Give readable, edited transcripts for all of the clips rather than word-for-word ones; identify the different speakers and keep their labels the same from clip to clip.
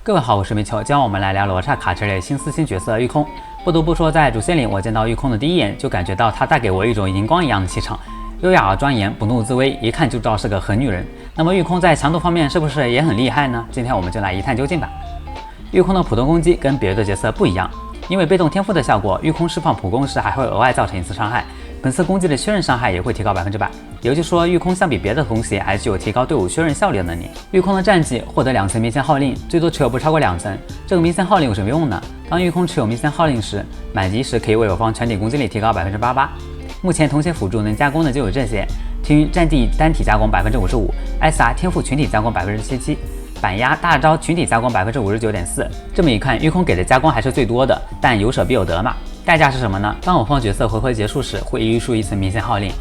Speaker 1: 各位好，我是煤球，今天我们来聊罗刹卡池类新私心角色玉空。不得不说，在主线里我见到玉空的第一眼就感觉到她带给我一种荧光一样的气场，优雅而庄严，不怒自威，一看就知道是个狠女人。那么玉空在强度方面是不是也很厉害呢？今天我们就来一探究竟吧。玉空的普通攻击跟别的角色不一样，因为被动天赋的效果，玉空释放普攻时还会额外造成一次伤害，本次攻击的确认伤害也会提高100%。也就是说，玉空相比别的东西还具有提高队伍确认效率的能力。玉空的战绩获得2层明显号令，最多持有不超过2层。这个明显号令有什么用呢？当玉空持有明显号令时，满级时可以为我方全体攻击力提高88%。目前同血辅助能加攻的就有这些：天云战地单体加攻55%，SR 天赋群体加攻77%。板压大招群体加攻59.4%，这么一看，玉空给的加攻还是最多的，但有舍必有得嘛。代价是什么呢？当我方角色回合结束时，会一遇出一次明显号令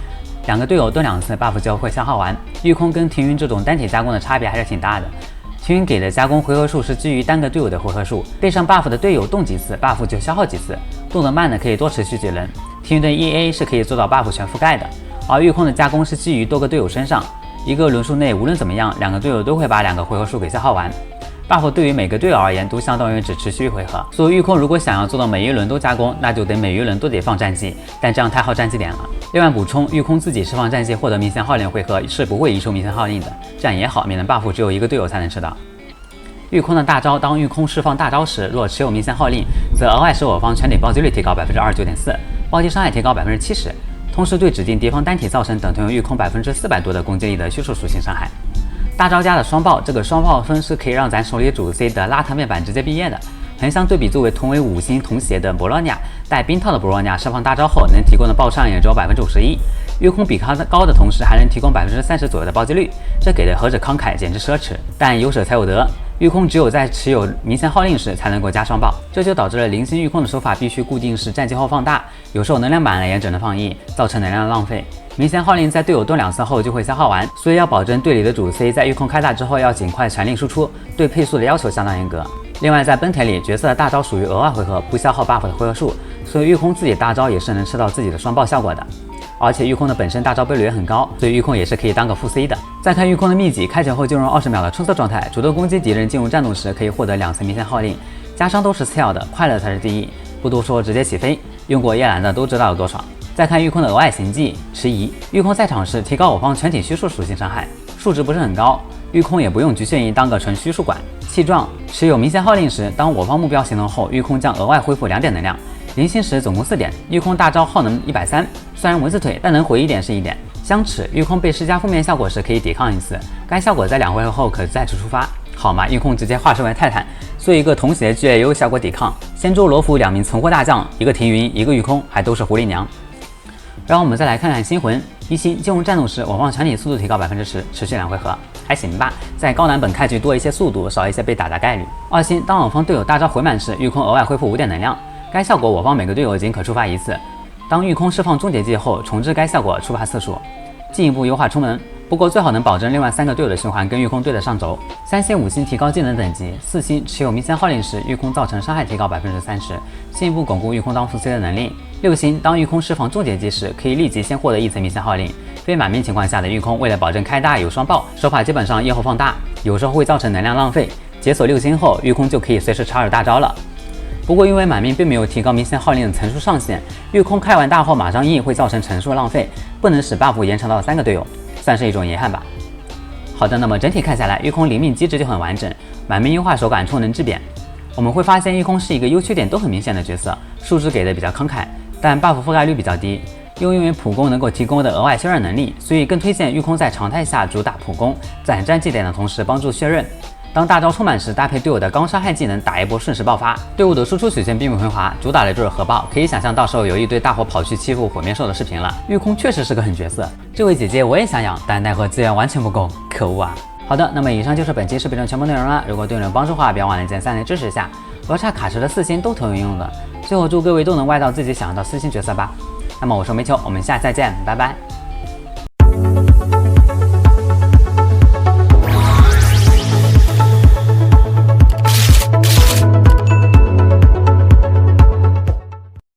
Speaker 1: ，2个队友蹲2次 buff 就会消耗完。玉空跟庭云这种单体加攻的差别还是挺大的。庭云给的加攻回合数是基于单个队友的回合数，被上 buff 的队友动几次 buff 就消耗几次，动得慢的可以多持续几轮。庭云的 EA 是可以做到 buff 全覆盖的，而玉空的加攻是基于多个队友身上。一个轮数内无论怎么样，2个队友都会把2个回合数给消耗完。buff 对于每个队友而言都相当于只持续1回合，所以玉空如果想要做到每一轮都加攻，那就得每一轮都得放战绩，但这样太耗战绩点了。另外补充，玉空自己释放战绩获得明显号令回合是不会移出明显号令的，这样也好，免得 buff 只有一个队友才能吃到。玉空的大招，当玉空释放大招时，若持有明显号令，则额外使我方全体暴击率提高29.4%，暴击伤害提高70%。同时对指定敌方单体造成等同于玉空400%多的攻击力的虚数属性伤害。大招加的双爆，这个双爆分是可以让咱手里主 C 的拉藤面板直接毕业的。横向对比，作为同为5星同血的博洛尼亚，带冰套的博洛尼亚释放大招后能提供的爆伤也只有51%，玉空比他高的同时还能提供30%左右的暴击率，这给的何止慷慨，简直奢侈。但有舍才有得。玉空只有在持有明显号令时才能够加双爆，这就导致了零星玉空的手法必须固定式战绩后放大，有时候能量满了也只能放1，造成能量浪费。明显号令在队友蹲2次后就会消耗完，所以要保证队里的主 C 在玉空开大之后要尽快全力输出，对配速的要求相当严格。另外在崩铁里，角色的大招属于额外回合，不消耗 buff 的回合数，所以玉空自己大招也是能吃到自己的双爆效果的。而且玉空的本身大招倍率也很高，所以玉空也是可以当个副 C 的。再看玉空的秘籍，开场后进入20秒的春色状态，主动攻击敌人进入战斗时可以获得2层明显号令，加伤都是次要的，快乐才是第一。不多说，直接起飞，用过夜兰的都知道有多爽。再看玉空的额外行技迟疑，玉空在场时提高我方全体虚数属性伤害，数值不是很高，玉空也不用局限于当个纯虚数管。气壮，持有明显号令时，当我方目标行动后，玉空将额外恢复2点能量。零星时总共4点，玉空大招耗能130，虽然蚊子腿，但能回1点是1点。相持，玉空被施加负面效果时可以抵抗1次，该效果在2回合后可再次触发。好嘛，玉空直接化身为泰坦，做一个同血具有效果抵抗。仙舟罗浮2名存货大将，一个庭云，一个玉空，还都是狐狸娘。然后我们再来看看星魂1星，进入战斗时我方全体速度提高10%，持续2回合，还行吧。在高难本开局多一些速度，少一些被打的概率。2星，当我方队友大招回满时，玉空额外恢复5点能量。该效果我方每个队友仅可触发1次，当玉空释放终结技后，重置该效果触发次数，进一步优化充能。不过最好能保证另外3个队友的循环跟玉空对得上轴。3星、5星提高技能等级，4星持有明显号令时，玉空造成伤害提高30%，进一步巩固玉空当副 C 的能力。6星，当玉空释放终结技时，可以立即先获得1层明显号令。非满命情况下的玉空，为了保证开大有双爆，手法基本上夜后放大，有时候会造成能量浪费。解锁6星后，玉空就可以随时插入大招了。不过因为满命并没有提高明显号令的层数上限，玉空开完大后马上 E 会造成层数浪费，不能使 buff 延长到3个队友，算是一种遗憾吧。好的，那么整体看下来，玉空灵命机制就很完整，满命优化手感充能质变。我们会发现玉空是一个优缺点都很明显的角色，数值给的比较慷慨，但 buff 覆盖率比较低。又因为普攻能够提供的额外削弱能力，所以更推荐玉空在常态下主打普攻，攒战绩点的同时帮助削弱。当大招充满时，搭配队友的高伤害技能打一波瞬时爆发，队伍的输出曲线并不圆滑，主打的就是核爆，可以想象到时候有一堆大伙跑去欺负火面兽的视频了。玉空确实是个狠角色，这位姐姐我也想养，但奈何资源完全不够，可恶啊！好的，那么以上就是本期视频的全部内容了。如果对你有帮助的话，别忘了点赞来支持一下。罗刹卡池的4星都挺有用的，最后祝各位都能歪到自己想要的4星角色吧。那么我是煤球，我们下次再见，拜拜。